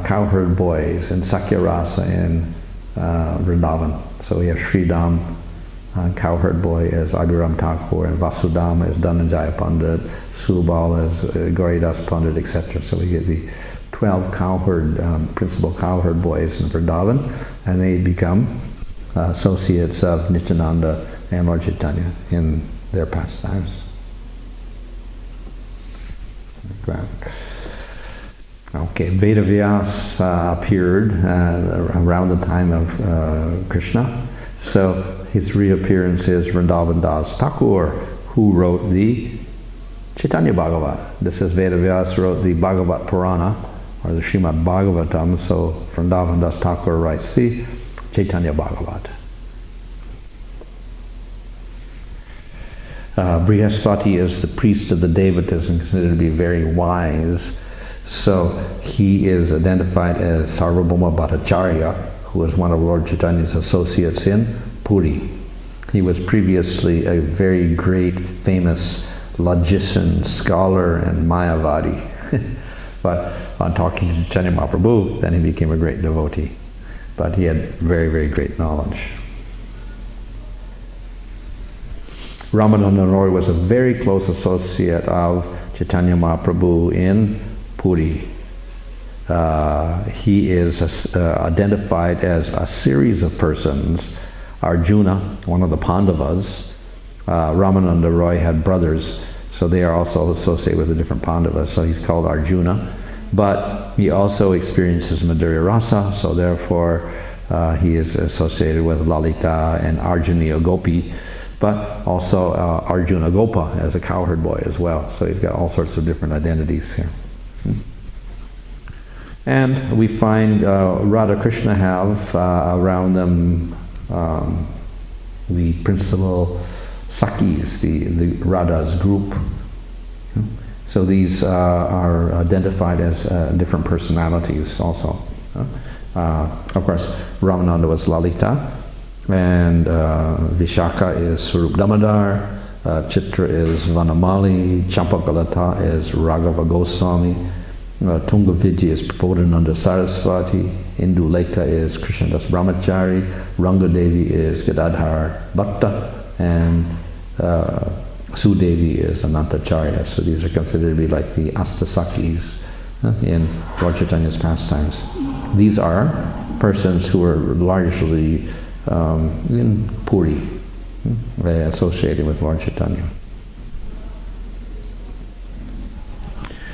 cowherd boys and Sakyarasa in Vrindavan. So we have Sridham, cowherd boy, as Aghuram Thakur, and Vasudhama as Dhananjaya Pandit, Subal as Gauridas Pandit, etc. So we get the 12 cowherd, principal cowherd boys in Vrindavan, and they become associates of Nityananda and Lord Chaitanya in their pastimes. Like that. Okay, Vedavyas appeared around the time of Krishna. So his reappearance is Vrindavan Das Thakur, who wrote the Chaitanya Bhagavat. This is Vedavyas wrote the Bhagavat Purana, or the Srimad Bhagavatam. So Vrindavan Das Thakur writes the Chaitanya Bhagavat. Brihaspati is the priest of the Devatas and considered to be very wise. So he is identified as Sarvabhauma Bhattacharya, who was one of Lord Chaitanya's associates in Puri. He was previously a very great, famous logician, scholar, and Mayavadi. But on talking to Chaitanya Mahaprabhu, then he became a great devotee. But he had very, very great knowledge. Ramananda Roy was a very close associate of Chaitanya Mahaprabhu in Puri. He is identified as a series of persons. Arjuna, one of the Pandavas. Ramananda Roy had brothers, so they are also associated with the different Pandavas, so he's called Arjuna. But he also experiences Madhurya Rasa, so therefore he is associated with Lalita and Arjuniya Gopi, but also Arjuna Gopa as a cowherd boy as well. So he's got all sorts of different identities here. And we find Radha Krishna have around them the principal Sakis, the Radha's group. So these are identified as different personalities also. Of course, Ramananda was Lalita, and Vishaka is Swarup Damodar, Chitra is Vanamali, Champakalata is Raghava Goswami, Tungavidya is Prabodhananda Saraswati, Indulekha is Krishnadas Brahmachari, Rangadevi is Gadadhar Bhatta, and Sudevi is Anantacharya. So these are considered to be like the Astasakis in Lord Chaitanya's pastimes. These are persons who are largely in Puri, associated with Lord Chaitanya.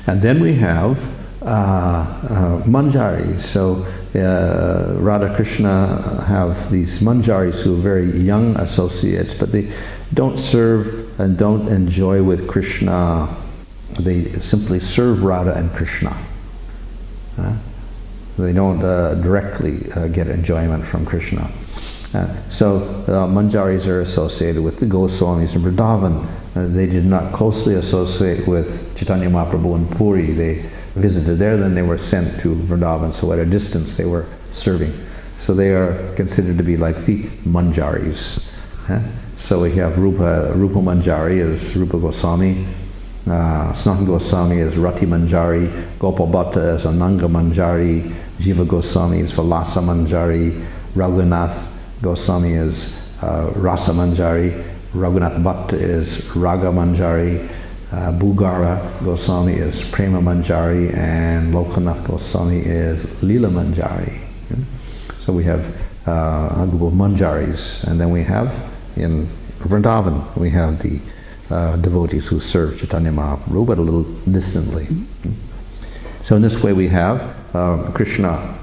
And then we have manjaris. So Radha Krishna have these manjaris who are very young associates, but they don't serve and don't enjoy with Krishna. They simply serve Radha and Krishna. They don't directly get enjoyment from Krishna. So manjaris are associated with the Goswamis in Vrindavan. They did not closely associate with Chaitanya Mahaprabhu in Puri. They visited there, then they were sent to Vrindavan. So at a distance they were serving. So they are considered to be like the manjaris. So we have Rupa Manjari is Rupa Goswami, Sanatana Goswami is Rati Manjari, Gopal Bhatta is Ananga Manjari, Jiva Goswami is Vilasa Manjari, Raghunath Goswami is Rasa Manjari, Raghunath Bhatta is Raga Manjari, Bhugara Goswami is Prema Manjari, and Lokanath Goswami is Leela Manjari. So we have a group of manjaris, and then we have in Vrindavan we have the devotees who serve Chaitanya Mahaprabhu, but a little distantly. So in this way we have Krishna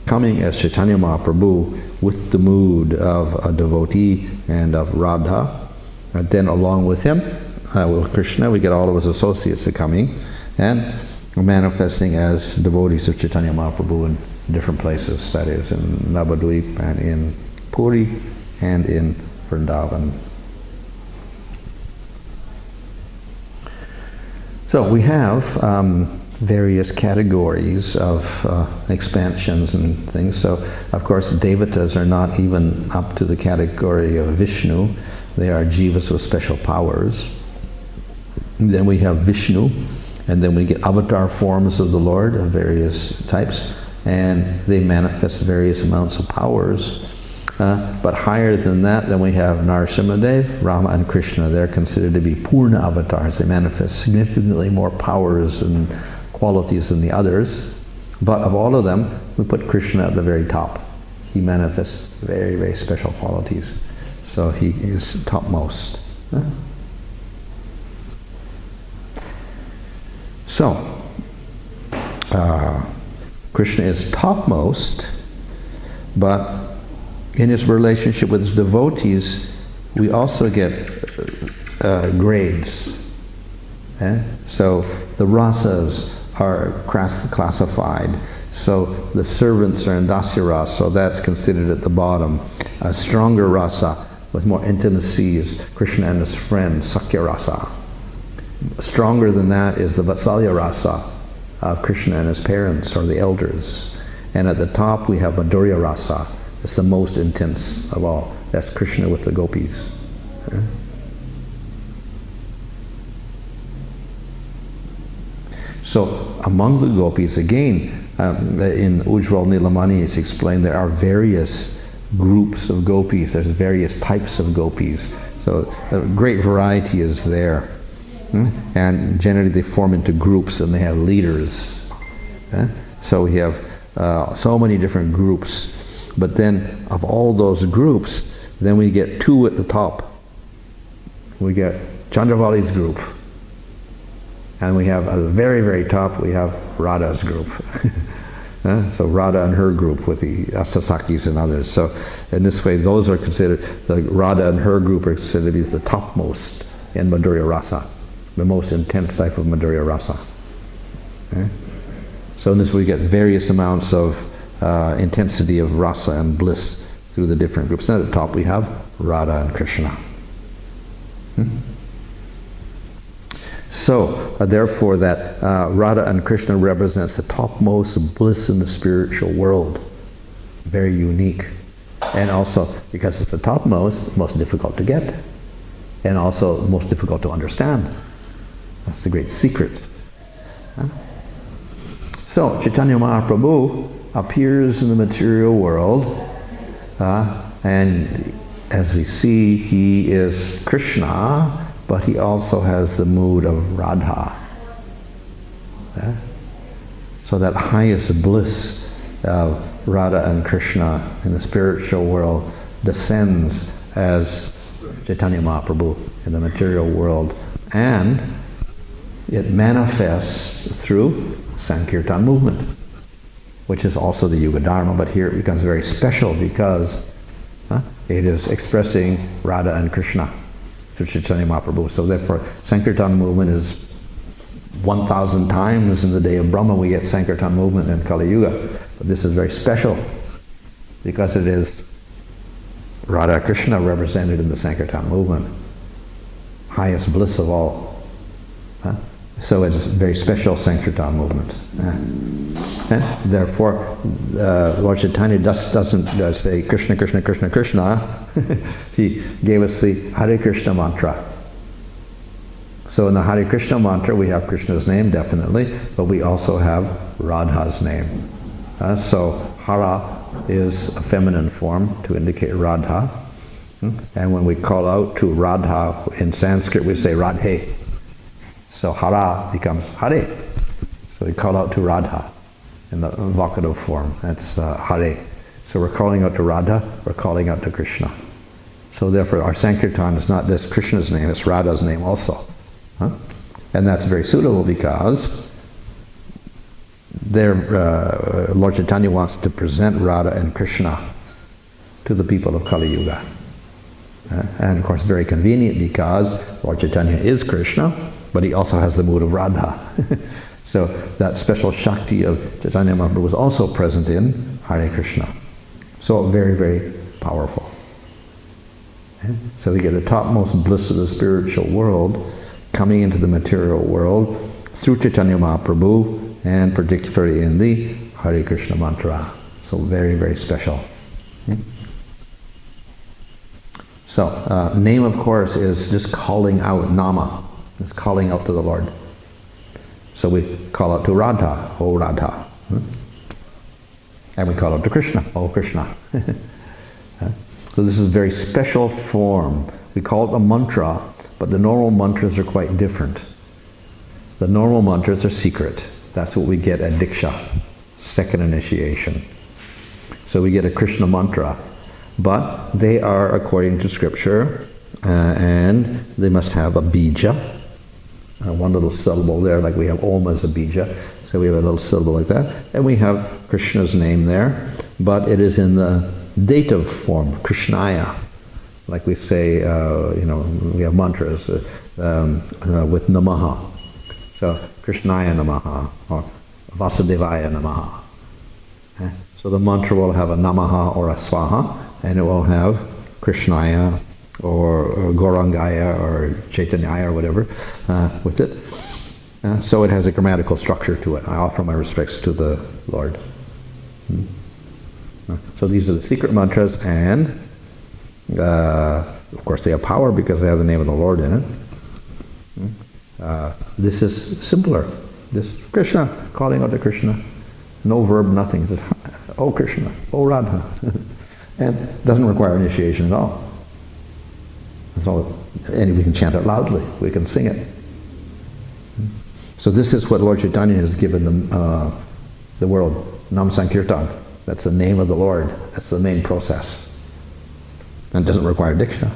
coming as Chaitanya Mahaprabhu with the mood of a devotee and of Radha, and then along with him, with Krishna, we get all of his associates are coming and manifesting as devotees of Chaitanya Mahaprabhu in different places, that is in Navadvip and in Puri and in Vrindavan. So we have various categories of expansions and things. So of course devatas are not even up to the category of Vishnu. They are jivas with special powers. And then we have Vishnu, and then we get avatar forms of the Lord of various types, and they manifest various amounts of powers. But higher than that, then we have Narasimhadev, Rama and Krishna. They're considered to be Purna avatars. They manifest significantly more powers and qualities than the others. But of all of them, we put Krishna at the very top. He manifests very, very special qualities. So he is topmost. So, Krishna is topmost, but in his relationship with his devotees, we also get grades. So the rasas are classified. So the servants are in dasya rasa, so that's considered at the bottom. A stronger rasa with more intimacy is Krishna and his friend, sakya rasa. Stronger than that is the vatsalya rasa of Krishna and his parents or the elders. And at the top we have madhurya rasa. It's the most intense of all. That's Krishna with the gopis. So among the gopis, again, in Ujjwal Nilamani it's explained there are various groups of gopis. There's various types of gopis. So a great variety is there. And generally they form into groups and they have leaders. So we have so many different groups. But then of all those groups, then we get two at the top. We get Chandravali's group. And we have at the very, very top, we have Radha's group. So Radha and her group with the Astasakis and others. So in this way, those are considered, the Radha and her group are considered to be the topmost in Madhurya Rasa, the most intense type of Madhurya Rasa. So in this way, we get various amounts of intensity of rasa and bliss through the different groups. And at the top we have Radha and Krishna. So, therefore, that Radha and Krishna represents the topmost bliss in the spiritual world. Very unique. And also, because it's the topmost, most difficult to get. And also, most difficult to understand. That's the great secret. So, Chaitanya Mahaprabhu appears in the material world, and as we see, he is Krishna, but he also has the mood of Radha. So that highest bliss of Radha and Krishna in the spiritual world descends as Chaitanya Mahaprabhu in the material world, and it manifests through Sankirtan movement, which is also the Yuga Dharma, but here it becomes very special because it is expressing Radha and Krishna through Chaitanya Mahaprabhu. So therefore, Sankirtan movement is 1,000 times in the day of Brahma we get Sankirtan movement in Kali Yuga. But this is very special because it is Radha Krishna represented in the Sankirtan movement. Highest bliss of all. So it's a very special Sankirtan movement. And therefore, Lord Chaitanya doesn't say Krishna, Krishna, Krishna, Krishna. He gave us the Hare Krishna mantra. So in the Hare Krishna mantra we have Krishna's name, definitely, but we also have Radha's name. So Hara is a feminine form to indicate Radha. And when we call out to Radha in Sanskrit we say Radhe. So Hara becomes Hare. So we call out to Radha in the vocative form. That's Hare. So we're calling out to Radha, we're calling out to Krishna. So therefore our Sankirtan is not just Krishna's name, it's Radha's name also. And that's very suitable because Lord Chaitanya wants to present Radha and Krishna to the people of Kali Yuga. And of course very convenient because Lord Chaitanya is Krishna, but he also has the mood of Radha. So that special Shakti of Chaitanya Mahaprabhu was also present in Hare Krishna. So very, very powerful. So we get the topmost bliss of the spiritual world coming into the material world through Chaitanya Mahaprabhu, and particularly in the Hare Krishna mantra. So very, very special. So name, of course, is just calling out, nama. It's calling out to the Lord. So we call out to Radha, O Radha. And we call out to Krishna, O Krishna. So this is a very special form. We call it a mantra, but the normal mantras are quite different. The normal mantras are secret. That's what we get at Diksha, second initiation. So we get a Krishna mantra, but they are according to scripture, and they must have a bija, one little syllable there, like we have Om as a bija, so we have a little syllable like that, and we have Krishna's name there, but it is in the dative form, Krishnaya, like we say, we have mantras with Namaha. So Krishnaya Namaha, or Vasudevaya Namaha. So the mantra will have a Namaha or a Swaha, and it will have Krishnaya or Gaurangaya or Chaitanyaya or whatever with it. So it has a grammatical structure to it. I offer my respects to the Lord. So these are the secret mantras, and of course they have power because they have the name of the Lord in it. This is simpler. This Krishna, calling out to Krishna. No verb, nothing. Just, oh Krishna, oh Radha. And doesn't require initiation at all. And we can chant it loudly. We can sing it. So this is what Lord Chaitanya has given the world. Nam Sankirtan. That's the name of the Lord. That's the main process. And it doesn't require Diksha.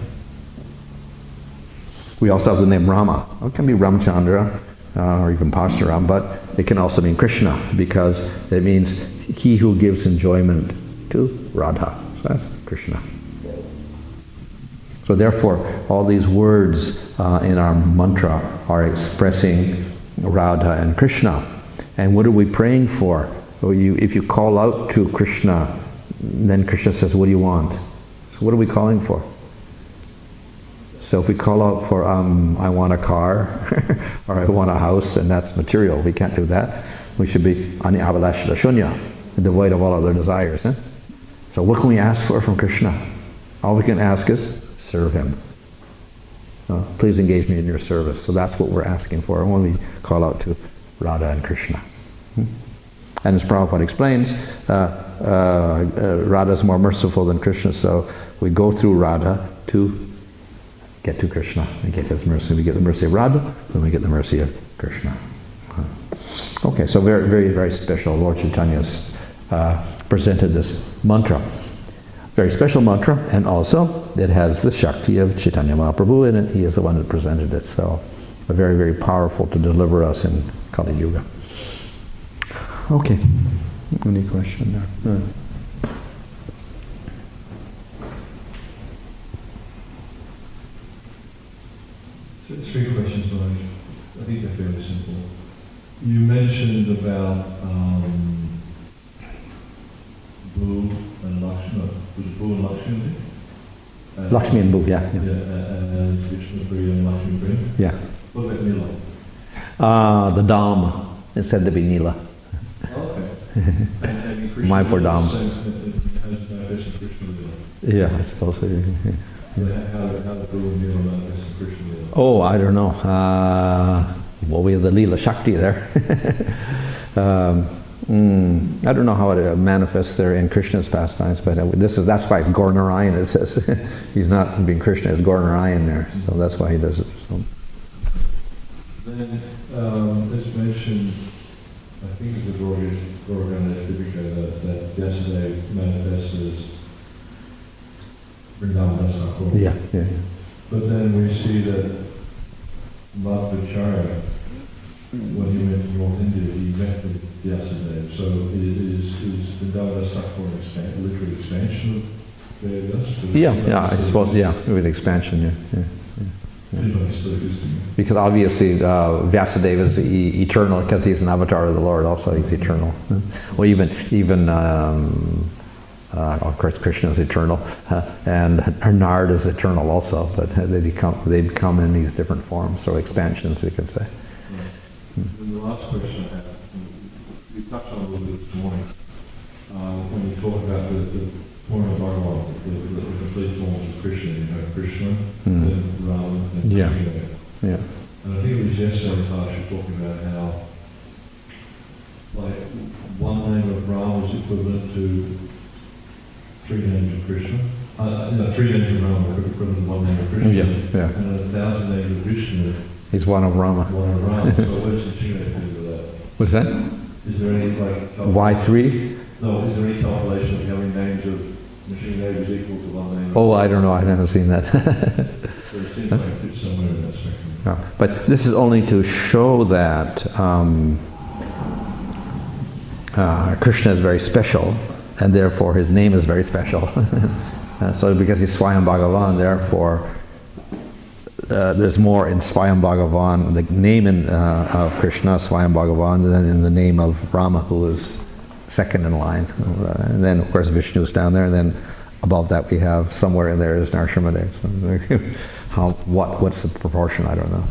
We also have the name Rama. It can be Ramchandra or even Parsuram, but it can also mean Krishna because it means he who gives enjoyment to Radha. So that's Krishna. So therefore, all these words in our mantra are expressing Radha and Krishna. And what are we praying for? If you call out to Krishna, then Krishna says, what do you want? So what are we calling for? So if we call out for, I want a car, or I want a house, then that's material. We can't do that. We should be ani abhalashita shunya, devoid of all other desires. So what can we ask for from Krishna? All we can ask is, serve him. Please engage me in your service. So that's what we're asking for when we call out to Radha and Krishna. And as Prabhupada explains, Radha is more merciful than Krishna, so we go through Radha to get to Krishna and get his mercy. We get the mercy of Radha, then we get the mercy of Krishna. Okay, so very, very, very special. Lord Chaitanya's presented this mantra. Very special mantra, and also it has the Shakti of Chaitanya Mahaprabhu in it. He is the one that presented it, so very, very powerful to deliver us in Kali Yuga. Okay, any question there? So 3 questions, Maharaj. I think they're fairly simple. You mentioned about Bhu and Lakshmi. Was it Bhu and Lakshmi? Lakshmi and Bhu, yeah. And Krishna Priya and Lakshmi Priya? Yeah. What about Nila? The Dham is said to be Nila. Oh, okay. And Krishna My poor Dham. has manifest in Krishna Lila. Yeah, I suppose so. Yeah. How do Bhu and Nila manifest in Krishna Lila? Oh, I don't know. Well, we have the Leela Shakti there. I don't know how it manifests there in Krishna's pastimes, but that's why it's Gaura Narayan. It says he's not being Krishna, it's Gaura Narayan there, so that's why he does it. So. Then it's mentioned, I think it's the Govardhana that Vyasadeva manifests as Vrindavan Thakur. Yeah. But then we see that Madhvacharya, when he went to North India, he met with Vyasadeva. So is Vrindavan Thakur an literary expansion of Vedas? Yeah, I suppose, with expansion, yeah. Because obviously Vyasadeva is eternal because he's an avatar of the Lord. Also, he's eternal. Well, even of course, Krishna is eternal, and Nard is eternal also. But they come in these different forms, so expansions, we could say. Right. And the last question I have, we touched on a little bit this morning when we talked about the form of Bhagavan, the complete forms of Krishna. You know, Krishna, then Ram, and Krishna. Yeah. And I think it was yesterday Harsh was talking about how, like, one name of Ram was equivalent to 3 names of Krishna. 3 names of Ram are equivalent to 1 name of Krishna. Yeah. And 1,000 names of Vishnu. He's one of Rama. One of Rama. So what's the Chinese do with that? What's that? Is there any Why 3? No, is there any calculation of how many names of machine neighbors equal to 1 name? Oh, I don't know. I've never seen that. So it seems like it's somewhere in that spectrum. No, but this is only to show that Krishna is very special, and therefore his name is very special. So because he's Swayam Bhagavan, therefore there's more in Swayam Bhagavan, the name of Krishna, Swayam Bhagavan, than in the name of Rama, who is second in line. And then of course Vishnu is down there, and then above that we have somewhere in there is Narsimhadev. So what's the proportion? I don't know.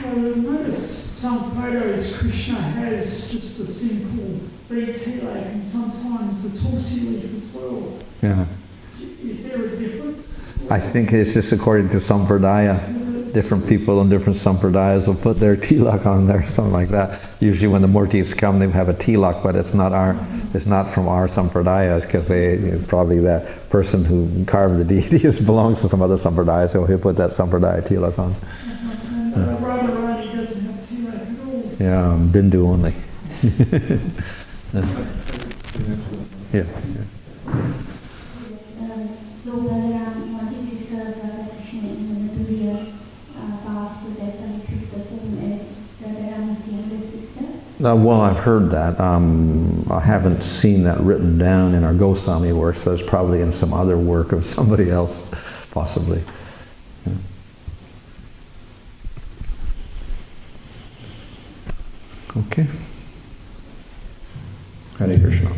Well, you'll notice some photos Krishna has just a simple bead tilak and sometimes the tulsi leaf as well. Yeah. Is there a difference? I think it's just according to Sampradaya. Different people in different Sampradayas will put their tilak on there, something like that. Usually when the murtis come, they have a tilak, but it's not from our Sampradayas, because probably that person who carved the deities belongs to some other Sampradaya, so he'll put that Sampradaya tilak on. Radharani doesn't have tilak at all. Yeah, Bindu only. Yeah. Lord Balaram wanted to serve Radha Krishna in the Madhurya path, so that's why he took the form as Radharam's younger sister. Well, I've heard that. I haven't seen that written down in our Goswami works, but it's probably in some other work of somebody else, possibly. Yeah. Okay. Hare Krishna.